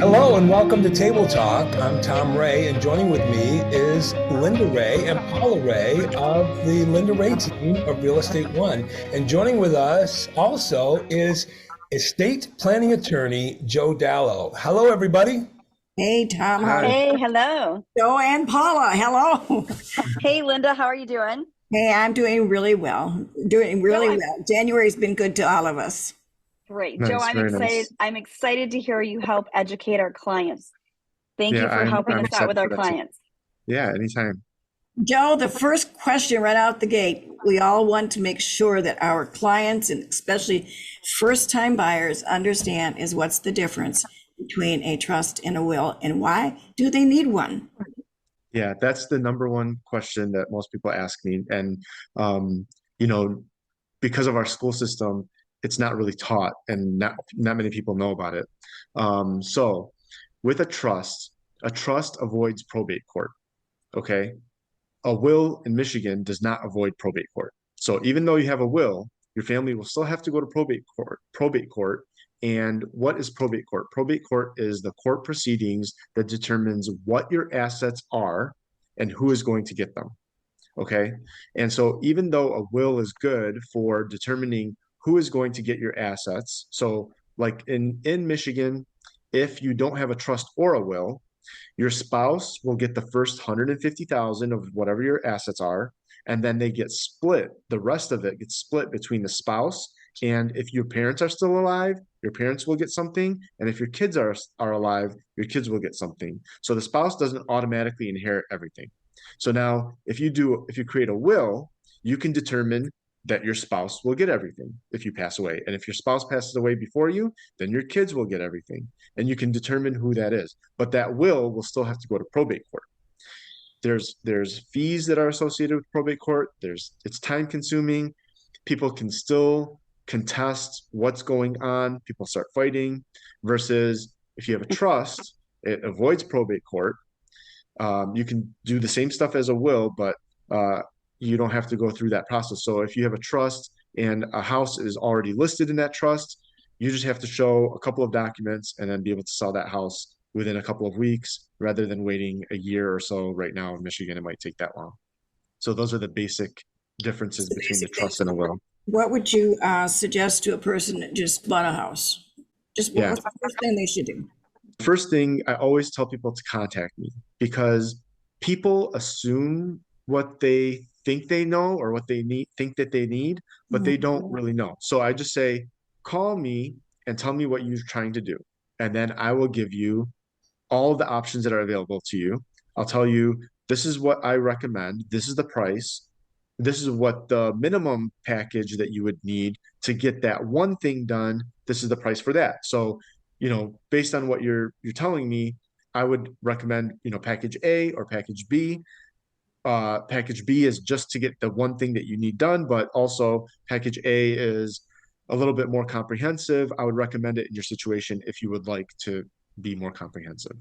Hello and welcome to Table Talk. I'm Tom Ray, and joining with me is Linda Ray and Paula Ray of the Linda Ray team of Real Estate One. And joining with us also is estate planning attorney Joe Dallo. Hello, everybody. Hey, Tom. How are you? Hey, hello. Joe and Paula, hello. Hey, Linda, how are you doing? Hey, I'm doing really well. January's been good to all of us. Great. Nice, Joe, I'm very excited. nice. I'm excited to hear you help educate our clients. Thank you for helping us out with our clients. Yeah, anytime. Joe, the first question right out the gate, we all want to make sure that our clients, and especially first-time buyers, understand is what's the difference between a trust and a will, and why do they need one? Yeah, that's the number one question that most people ask me. And, because of our school system, it's not really taught and not many people know about it. So with a trust avoids probate court, okay? A will in Michigan does not avoid probate court. So even though you have a will, your family will still have to go to probate court. And what is probate court? Probate court is the court proceedings that determines what your assets are and who is going to get them. Okay. And so even though a will is good for determining who is going to get your assets, so like in Michigan, if you don't have a trust or a will, your spouse will get the first 150,000 of whatever your assets are, and then they get split. The rest of it gets split between the spouse, and if your parents are still alive, your parents will get something, and if your kids are alive, your kids will get something. So the spouse doesn't automatically inherit everything. So now if you create a will, you can determine that your spouse will get everything if you pass away. And if your spouse passes away before you, then your kids will get everything. And you can determine who that is. But that will still have to go to probate court. There's fees that are associated with probate court. It's time consuming. People can still contest what's going on. People start fighting versus if you have a trust, it avoids probate court. You can do the same stuff as a will, but you don't have to go through that process. So if you have a trust and a house is already listed in that trust, you just have to show a couple of documents and then be able to sell that house within a couple of weeks rather than waiting a year or so. Right now in Michigan, it might take that long. So those are the basic differences between the trust and a will. What would you suggest to a person that just bought a house? What's the first thing they should do? First thing, I always tell people to contact me because people assume what they think they know or what they think that they need, but they don't really know. So I just say, call me and tell me what you're trying to do. And then I will give you all of the options that are available to you. I'll tell you, this is what I recommend. This is the price. This is what the minimum package that you would need to get that one thing done. This is the price for that. So, based on what you're telling me, I would recommend, package A or package B. Package B is just to get the one thing that you need done, but also package A is a little bit more comprehensive. I would recommend it in your situation if you would like to be more comprehensive.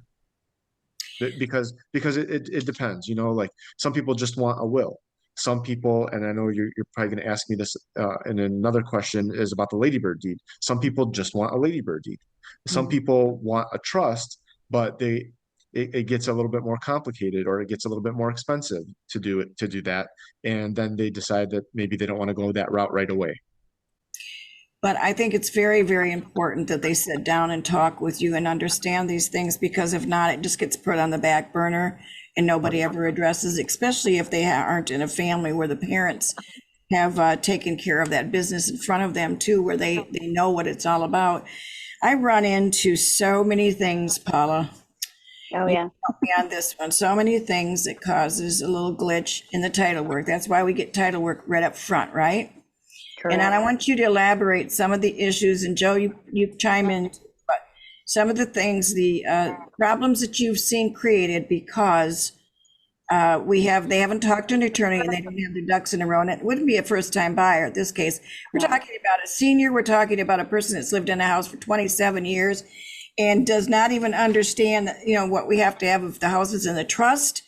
Because it depends, like some people just want a will. Some people, and I know you're probably going to ask me this in another question, is about the ladybird deed. Some people just want a ladybird deed. Some people want a trust, but it gets a little bit more complicated or it gets a little bit more expensive to do that. And then they decide that maybe they don't want to go that route right away. But I think it's very, very important that they sit down and talk with you and understand these things, because if not, it just gets put on the back burner and nobody ever addresses, especially if they aren't in a family where the parents have taken care of that business in front of them too, where they know what it's all about. I run into so many things, Paula. Oh, yeah. Help me on this one. So many things that causes a little glitch in the title work. That's why we get title work right up front, right? Correct. And I want you to elaborate some of the issues, and Joe, you chime in, but some of the things, the problems that you've seen created because they haven't talked to an attorney and they don't have their ducks in a row. And it wouldn't be a first-time buyer in this case. We're talking about a senior. We're talking about a person that's lived in a house for 27 years and does not even understand, what we have to have if the house is in the trust.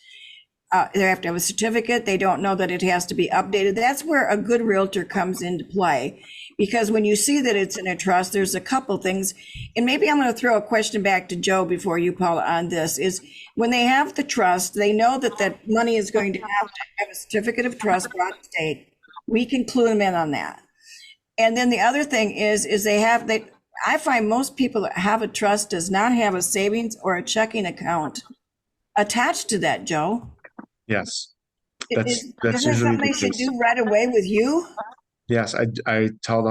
they have to have a certificate. They don't know that it has to be updated. That's where a good realtor comes into play. Because when you see that it's in a trust, there's a couple things. And maybe I'm going to throw a question back to Joe before you, Paula, on this, is when they have the trust, they know that that money is going to have a certificate of trust brought to state. We can clue them in on that. And then the other thing is I find most people that have a trust does not have a savings or a checking account attached to that, Joe. Yes, Is that's that usually something the they should case. do right away with you? Yes, I tell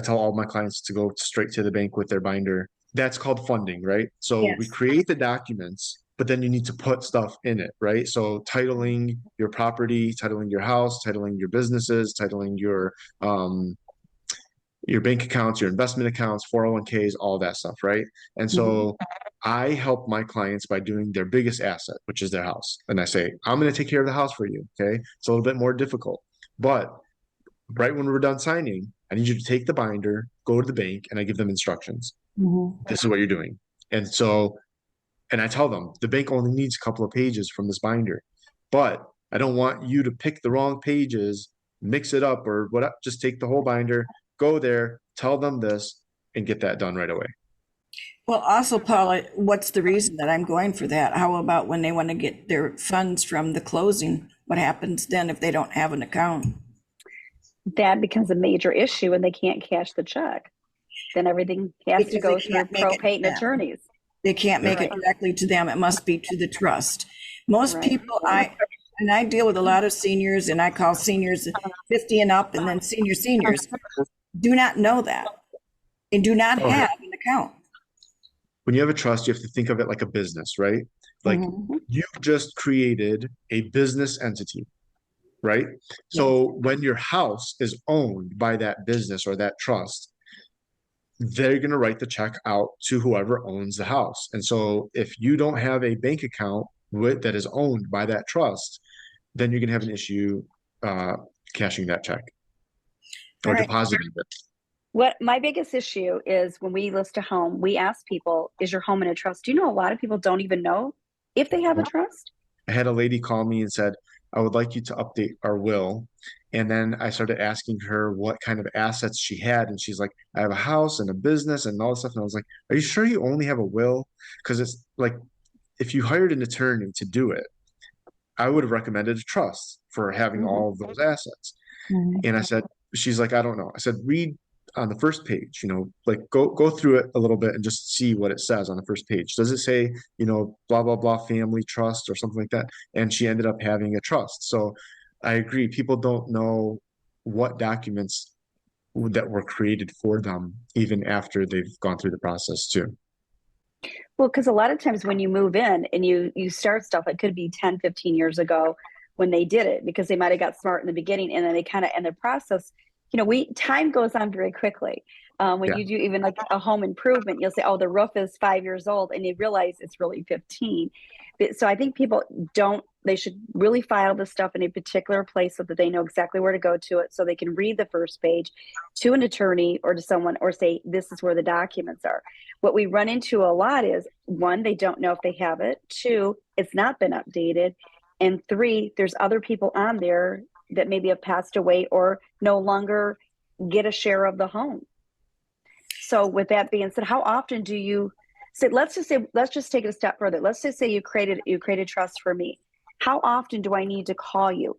all my clients to go straight to the bank with their binder. That's called funding, right? So we Yes. create the documents, but then you need to put stuff in it, right? So titling your property, titling your house, titling your businesses, titling your bank accounts, your investment accounts, 401ks, all that stuff, right? And so I help my clients by doing their biggest asset, which is their house. And I say, I'm going to take care of the house for you. Okay. It's a little bit more difficult, but right when we're done signing, I need you to take the binder, go to the bank, and I give them instructions. This is what you're doing. And so, and I tell them the bank only needs a couple of pages from this binder, but I don't want you to pick the wrong pages, mix it up or what. Just take the whole binder, go there, tell them this, and get that done right away. Well, also, Paula, what's the reason that I'm going for that? How about when they want to get their funds from the closing? What happens then if they don't have an account? That becomes a major issue and they can't cash the check. Then everything has to go through probate and attorneys. They can't make it directly to them. It must be to the trust. Most people, I deal with a lot of seniors, and I call seniors 50 and up, and then seniors do not know that and do not have an account. When you have a trust, you have to think of it like a business, right? Like you've just created a business entity, right? So when your house is owned by that business or that trust, they're going to write the check out to whoever owns the house. And so if you don't have a bank account that is owned by that trust, then you're going to have an issue cashing that check or depositing it. What my biggest issue is when we list a home, we ask people, is your home in a trust? Do you know a lot of people don't even know if they have a trust? I had a lady call me and said, I would like you to update our will. And then I started asking her what kind of assets she had. And she's like, I have a house and a business and all this stuff. And I was like, are you sure you only have a will? Because it's like, if you hired an attorney to do it, I would have recommended a trust for having all of those assets. And I said, she's like, I don't know. I said, read on the first page, like go through it a little bit and just see what it says on the first page. Does it say, blah, blah, blah, family trust or something like that? And she ended up having a trust. So I agree. People don't know what documents that were created for them, even after they've gone through the process too. Well, because a lot of times when you move in and you start stuff, it could be 10, 15 years ago when they did it, because they might've got smart in the beginning and then they kind of end the process. Time goes on very quickly. When you do even like a home improvement, you'll say, oh, the roof is 5 years old, and you realize it's really 15. So I think people they should really file this stuff in a particular place so that they know exactly where to go to it, so they can read the first page to an attorney or to someone, or say, this is where the documents are. What we run into a lot is, 1, they don't know if they have it. 2, it's not been updated. And 3, there's other people on there that maybe have passed away or no longer get a share of the home. So with that being said, how often do you say, let's just take it a step further. Let's just say you created trust for me. How often do I need to call you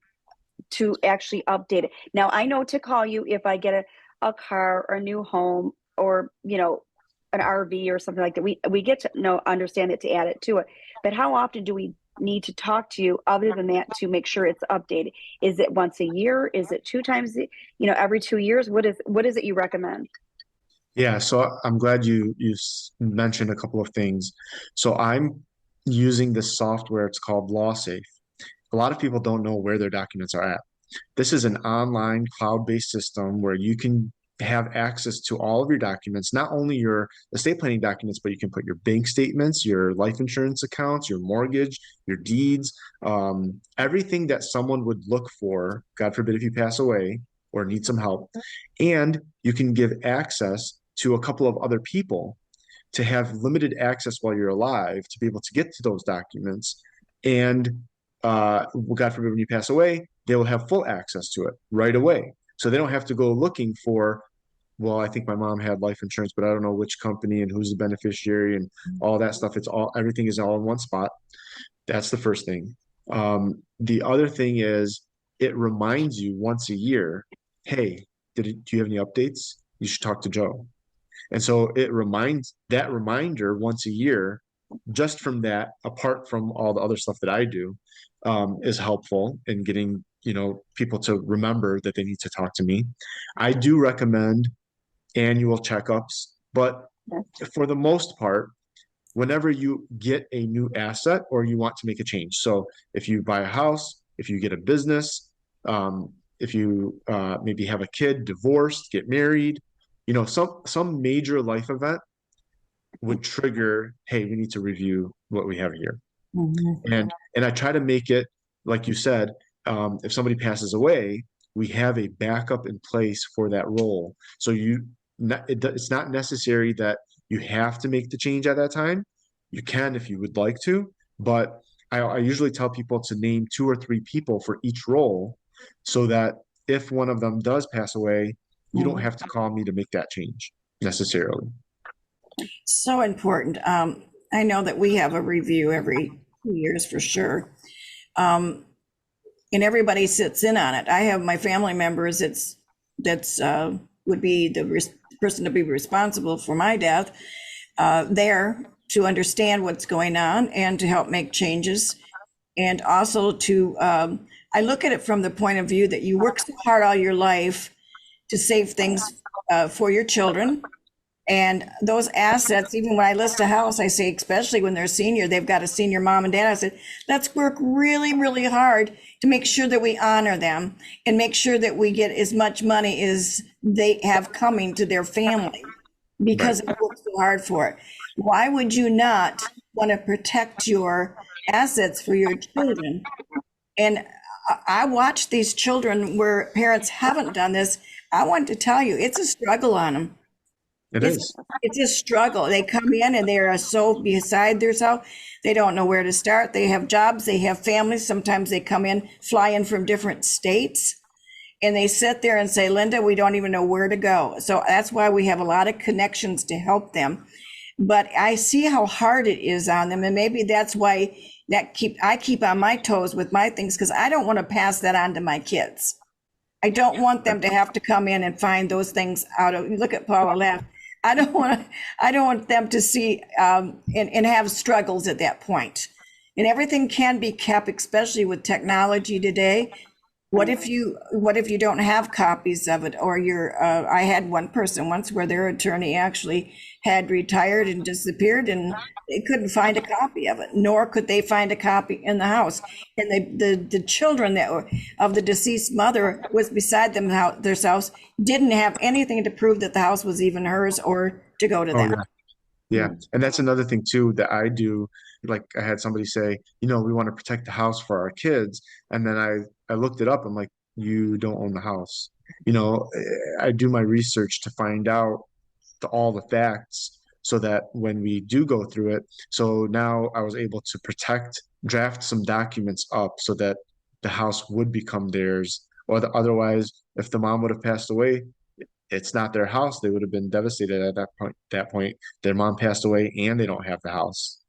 to actually update it? Now, I know to call you if I get a car or a new home or, an RV or something like that. We get to understand it to add it to it. But how often do we need to talk to you other than that to make sure it's updated? Is it once a year? Is it 2 times, every 2 years? What is it you recommend? Yeah, so I'm glad you mentioned a couple of things. So I'm using this software. It's called LawSafe. A lot of people don't know where their documents are at. This is an online cloud-based system where you can have access to all of your documents, not only your estate planning documents, but you can put your bank statements, your life insurance accounts, your mortgage, your deeds, everything that someone would look for, God forbid if you pass away or need some help. And you can give access to a couple of other people to have limited access while you're alive to be able to get to those documents. And God forbid, when you pass away, they will have full access to it right away. So they don't have to go looking for, well, I think my mom had life insurance, but I don't know which company and who's the beneficiary and all that stuff. Everything is all in one spot. That's the first thing. The other thing is it reminds you once a year, hey, do you have any updates? You should talk to Joe. And so it reminds that reminder once a year, just from that, apart from all the other stuff that I do, is helpful in getting, people to remember that they need to talk to me. I do recommend annual checkups, but for the most part, whenever you get a new asset or you want to make a change. So if you buy a house, if you get a business, if you maybe have a kid, divorced, get married, some major life event would trigger, hey, we need to review what we have here. Mhm. And I try to make it, like you said, if somebody passes away, we have a backup in place for that role. So it's not necessary that you have to make the change at that time. You can if you would like to, but I usually tell people to name 2 or 3 people for each role so that if one of them does pass away, you don't have to call me to make that change necessarily. So important. I know that we have a review every 2 years for sure. And everybody sits in on it. I have my family members that's would be the person to be responsible for my death there to understand what's going on and to help make changes. And also to, I look at it from the point of view that you work so hard all your life to save things for your children. And those assets, even when I list a house, I say, especially when they're senior, they've got a senior mom and dad. I said, let's work really, really hard to make sure that we honor them and make sure that we get as much money as they have coming to their family because they worked so hard for it. Why would you not want to protect your assets for your children? And I watch these children where parents haven't done this. I want to tell you, it's a struggle on them. It's a struggle. They come in and they are so beside themselves. They don't know where to start. They have jobs, they have families. Sometimes they come in, fly in from different states, and they sit there and say, Linda, we don't even know where to go. So that's why we have a lot of connections to help them. But I see how hard it is on them. And maybe that's why I keep on my toes with my things, because I don't want to pass that on to my kids. I don't want them to have to come in and find those things out of, look at Paula laugh. I don't want them to see and have struggles at that point. And everything can be kept, especially with technology today. What if you don't have copies of it, or I had one person once where their attorney actually had retired and disappeared, and they couldn't find a copy of it, nor could they find a copy in the house. And the children that were of the deceased mother was beside them, their house, didn't have anything to prove that the house was even hers or to go to them. Yeah. And that's another thing too that I do. Like I had somebody say, we want to protect the house for our kids. And then I looked it up. I'm like, you don't own the house. I do my research to find out all the facts so that when we do go through it. So now I was able to draft some documents up so that the house would become theirs. Or otherwise, if the mom would have passed away, it's not their house. They would have been devastated at that point. Their mom passed away and they don't have the house.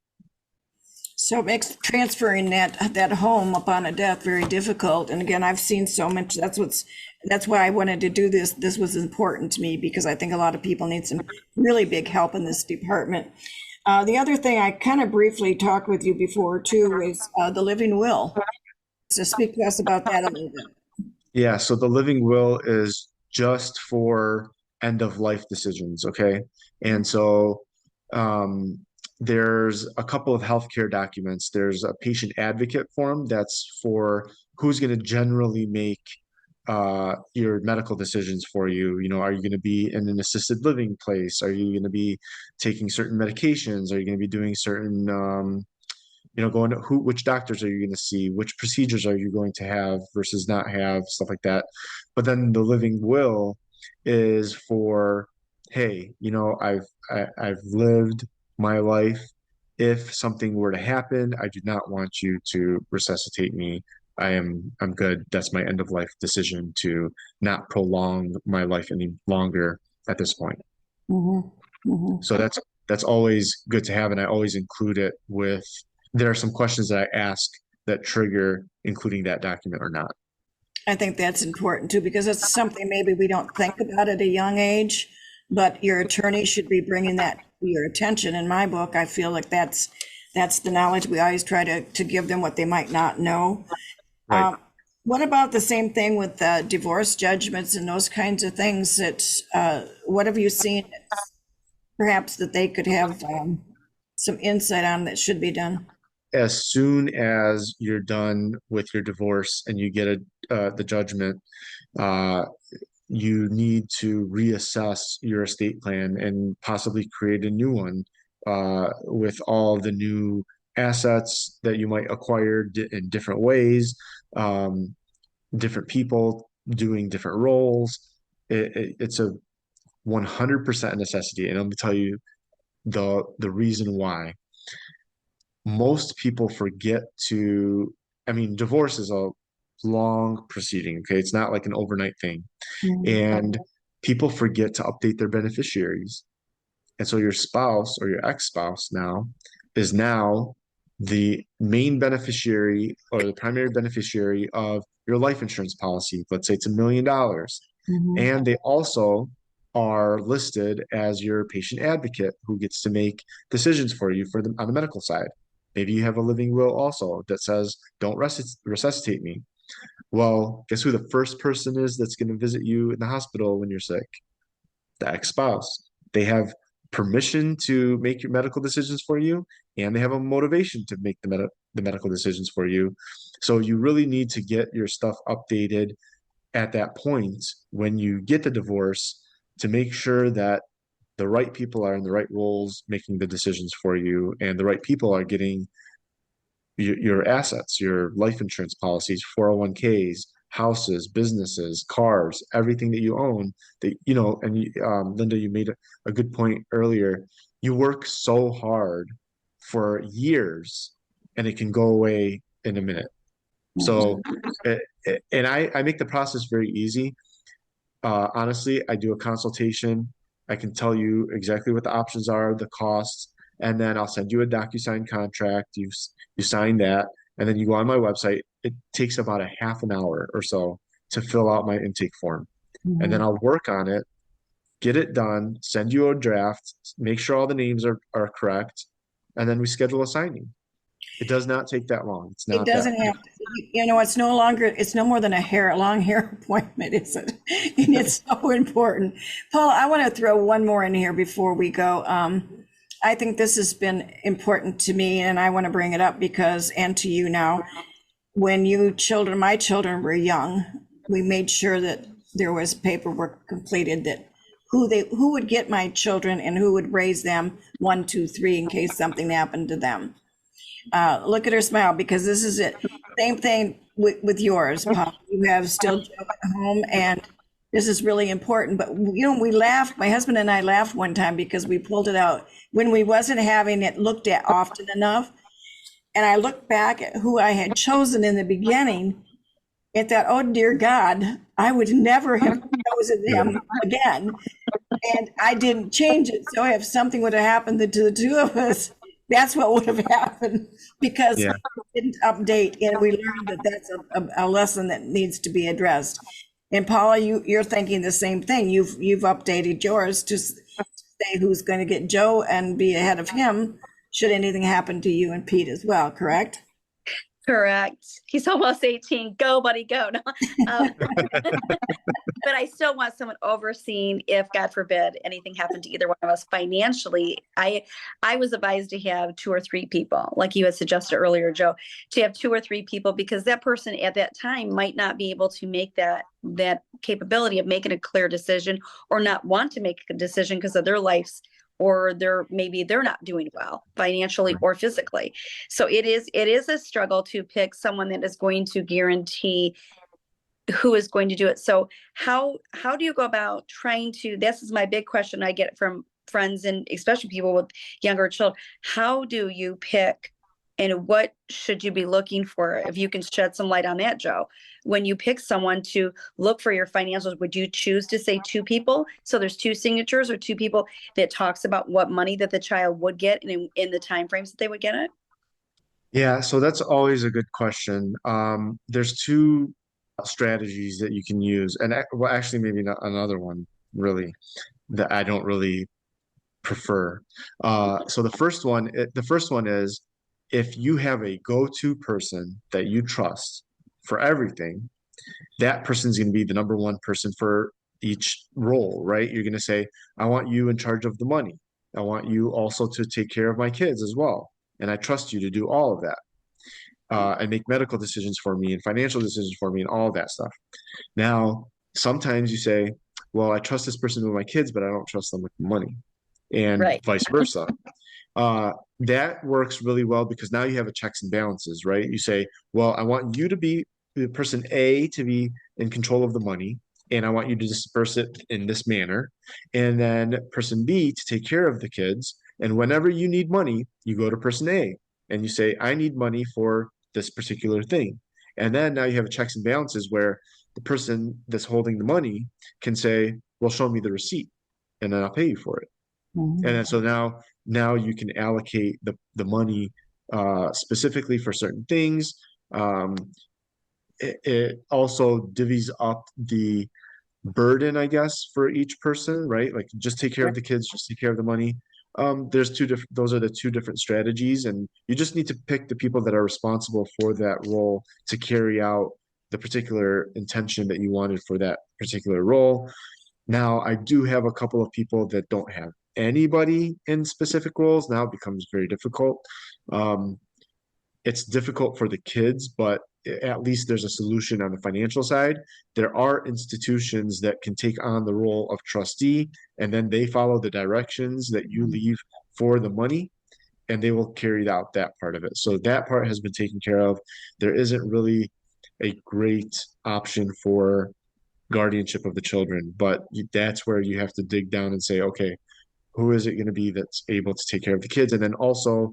So it makes transferring that home upon a death very difficult. And again, I've seen so much. That's why I wanted to do this. This was important to me because I think a lot of people need some really big help in this department. The other thing I kind of briefly talked with you before too is the living will. So speak to us about that a little bit. Yeah. So the living will is just for end of life decisions. Okay. And so, there's a couple of healthcare documents. There's a patient advocate form that's for who's going to generally make your medical decisions for you. Are you going to be in an assisted living place? Are you going to be taking certain medications? Are you going to be doing certain, going to which doctors are you going to see? Which procedures are you going to have versus not have, stuff like that. But then the living will is for, hey, I've lived my life if something were to happen, I do not want you to resuscitate me. I'm good. That's my end of life decision to not prolong my life any longer at this point. Mhm. Mhm. So that's always good to have, and I always include it with. There are some questions that I ask that trigger including that document or not. I think that's important too, because it's something maybe we don't think about at a young age, but your attorney should be bringing that to your attention. In my book, I feel like that's the knowledge. We always try to give them what they might not know. Right. What about the same thing with divorce judgments and those kinds of things? That what have you seen perhaps that they could have some insight on that should be done? As soon as you're done with your divorce and you get the judgment, uh, you need to reassess your estate plan and possibly create a new one with all the new assets that you might acquire in different ways, um, different people doing different roles. It's a 100% necessity, and I'm going to tell you the reason why. Most people forget to, I mean, divorce is a long proceeding, okay? It's not like an overnight thing. Mhm. And people forget to update their beneficiaries. And so your spouse or your ex-spouse now is now the main beneficiary or the primary beneficiary of your life insurance policy. Let's say it's $1 million. Mhm. And they also are listed as your patient advocate who gets to make decisions for you on the medical side. Maybe you have a living will also that says, don't resuscitate me. Well, guess who the first person is that's going to visit you in the hospital when you're sick? The ex-spouse. They have permission to make your medical decisions for you, and they have a motivation to make the medical decisions for you. So you really need to get your stuff updated at that point when you get the divorce to make sure that the right people are in the right roles making the decisions for you, and the right people are getting your assets, your life insurance policies, 401ks, houses, businesses, cars, everything that you own. That and Linda, you made a good point earlier. You work so hard for years, and it can go away in a minute. So, and I make the process very easy. Honestly, I do a consultation. I can tell you exactly what the options are, the costs, and then I'll send you a DocuSign contract. You sign that, and then you go on my website. It takes about a half an hour or so to fill out my intake form, and then Mhm. I'll work on it, get it done, send you a draft, make sure all the names are correct, and then we schedule a signing. It does not take that long. It's It not that. doesn't have to, it's no more than a long hair appointment, is it? And it's so important. Paul, I want to throw one more in here before we go. I think this has been important to me, and I want to bring it up because, and to you now, when my children were young, we made sure that there was paperwork completed that who would get my children and who would raise them 1, 2, 3 in case something happened to them. Look at her smile, because this is it. Same thing with yours, Paul. You have still Joe at home, and this is really important. But we laughed. My husband and I laughed one time because we pulled it out when we wasn't having it looked at often enough. And I looked back at who I had chosen in the beginning and thought, oh dear God, I would never have chosen them again. And I didn't change it. So if something would have happened to the two of us, that's what would have happened, because Yeah. we didn't update, and we learned that that's a lesson that needs to be addressed. And Paula, you're thinking the same thing. You've updated yours to say who's going to get Joe and be ahead of him should anything happen to you and Pete as well, correct? Correct. He's almost 18. Go, buddy, go. No. But I still want someone overseeing if, God forbid, anything happened to either one of us financially. I was advised to have 2 or 3 people, like you had suggested earlier, Joe, to have 2 or 3 people, because that person at that time might not be able to make that capability of making a clear decision, or not want to make a decision because of their lives, or maybe they're not doing well financially or physically. So it is a struggle to pick someone that is going to guarantee who is going to do it. So how do you go about trying to, this is my big question I get from friends and especially people with younger children. How do you pick, and what should you be looking for? If you can shed some light on that, Joe, when you pick someone to look for your financials, would you choose to say two people? So there's two signatures or two people that talks about what money that the child would get and in the timeframes that they would get it? Yeah, so that's always a good question. There's two strategies that you can use, and well, actually, maybe not another one really that I don't really prefer. So the first one is if you have a go-to person that you trust for everything, that person's going to be the number one person for each role, right? You're going to say, I want you in charge of the money. I want you also to take care of my kids as well. And I trust you to do all of that and make medical decisions for me and financial decisions for me and all of that stuff. Now, sometimes you say, well, I trust this person with my kids, but I don't trust them with the money, and Right. vice versa. That works really well because now you have a checks and balances, right? You say, well, I want you to be the person A to be in control of the money, and I want you to disperse it in this manner. And then person B to take care of the kids. And whenever you need money, you go to person A and you say, I need money for this particular thing. And then now you have a checks and balances where the person that's holding the money can say, well, show me the receipt and then I'll pay you for it. And then so now you can allocate the money specifically for certain things. It also divvies up the burden, I guess, for each person, right? Like just take care of the kids, just take care of the money. There's two different, those are the two different strategies, and you just need to pick the people that are responsible for that role to carry out the particular intention that you wanted for that particular role. Now, I do have a couple of people that don't have anybody in specific roles. Now it becomes very difficult. It's difficult for the kids, but at least there's a solution on the financial side. There are institutions that can take on the role of trustee, and then they follow the directions that you leave for the money, and they will carry out that part of it. So that part has been taken care of. There isn't really a great option for guardianship of the children, but that's where you have to dig down and say, okay, who is it going to be that's able to take care of the kids? And then also,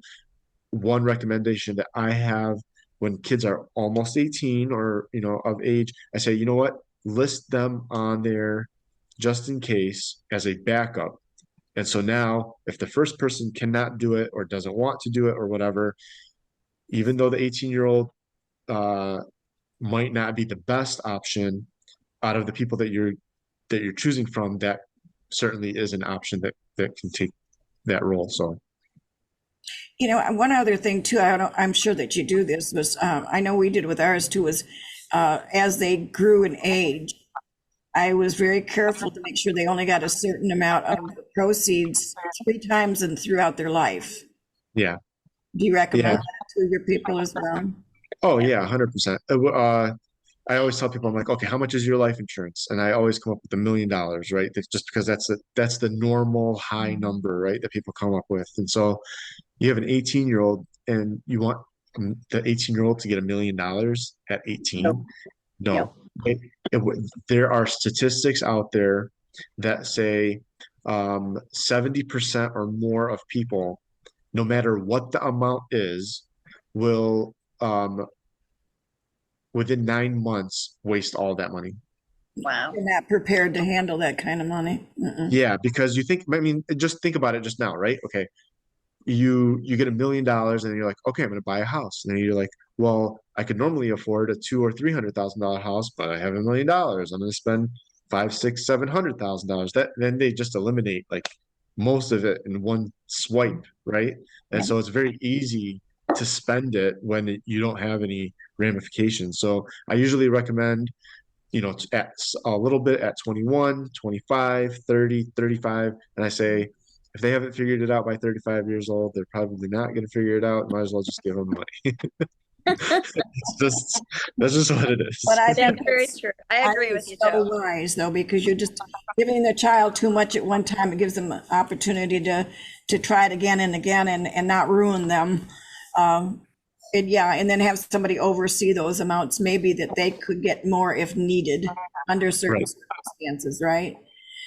one recommendation that I have when kids are almost 18 or of age, I say, you know what, list them on there just in case as a backup. And so now if the first person cannot do it or doesn't want to do it or whatever, even though the 18-year-old might not be the best option out of the people that you're choosing from, that certainly is an option that can take that role. So One other thing too, I'm sure that you do this, was I know we did with ours too, was as they grew in age, I was very careful to make sure they only got a certain amount of proceeds 3 times and throughout their life. Yeah. Do you recommend that to your people as well? Oh yeah, 100%. I always tell people, I'm like, okay, how much is your life insurance? And I always come up with $1 million, right? That's just because that's the normal high number, right, that people come up with. And so you have an 18-year-old and you want the 18-year-old to get $1 million at 18? No. There are statistics out there that say 70% or more of people, no matter what the amount is, will within 9 months waste all that money. Wow. You're not prepared to handle that kind of money. Yeah, because just think about it just now, right? Okay, you get $1 million and you're like, okay, I'm going to buy a house. And then you're like, well, I could normally afford a $200,000 or $300,000 house, but I have $1 million. I'm going to spend $500,000, $600,000, $700,000. Then they just eliminate like most of it in one swipe, right? And so it's very easy to spend it when you don't have any ramifications. So I usually recommend, at a little bit at 21, 25, 30, 35. And I say, if they haven't figured it out by 35 years old, they're probably not going to figure it out. Might as well just give them the money. That's just what it is. But I think That's very true. I agree with you, so Joe. wise though, because you're just giving the child too much at one time. It gives them an opportunity to try it again and again and not ruin them. And then have somebody oversee those amounts, maybe that they could get more if needed under certain Right. circumstances, right?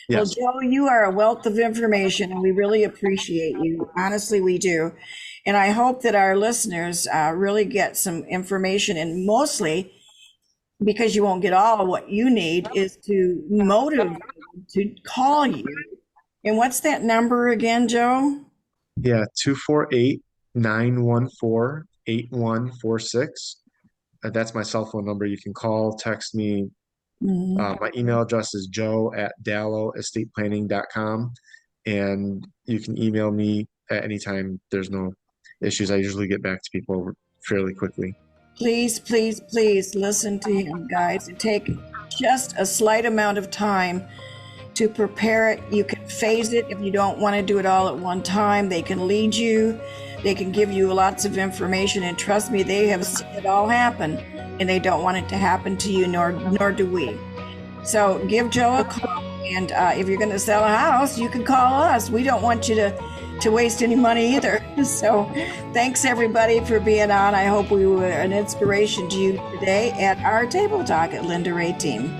Well, Yes. Joe, you are a wealth of information and we really appreciate you. Honestly, we do. And I hope that our listeners really get some information, and mostly because you won't get all of what you need is to motivate you to call you. And what's that number again, Joe? Yeah, 248-914-8146. That's my cell phone number. You can call, text me. My email address is joe@dalloestatePlanning.com, and you can email me at any time. There's no issues. I usually get back to people fairly quickly. Please, please, please listen to him, guys. Take just a slight amount of time to prepare it. You can phase it if you don't want to do it all at one time. They can lead you. They can give you lots of information. And trust me, they have seen it all happen, and they don't want it to happen to you, nor do we. So give Joe a call. And if you're going to sell a house, you can call us. We don't want you to waste any money either. So thanks everybody for being on. I hope we were an inspiration to you today at our Table Talk at Linda Ray Team.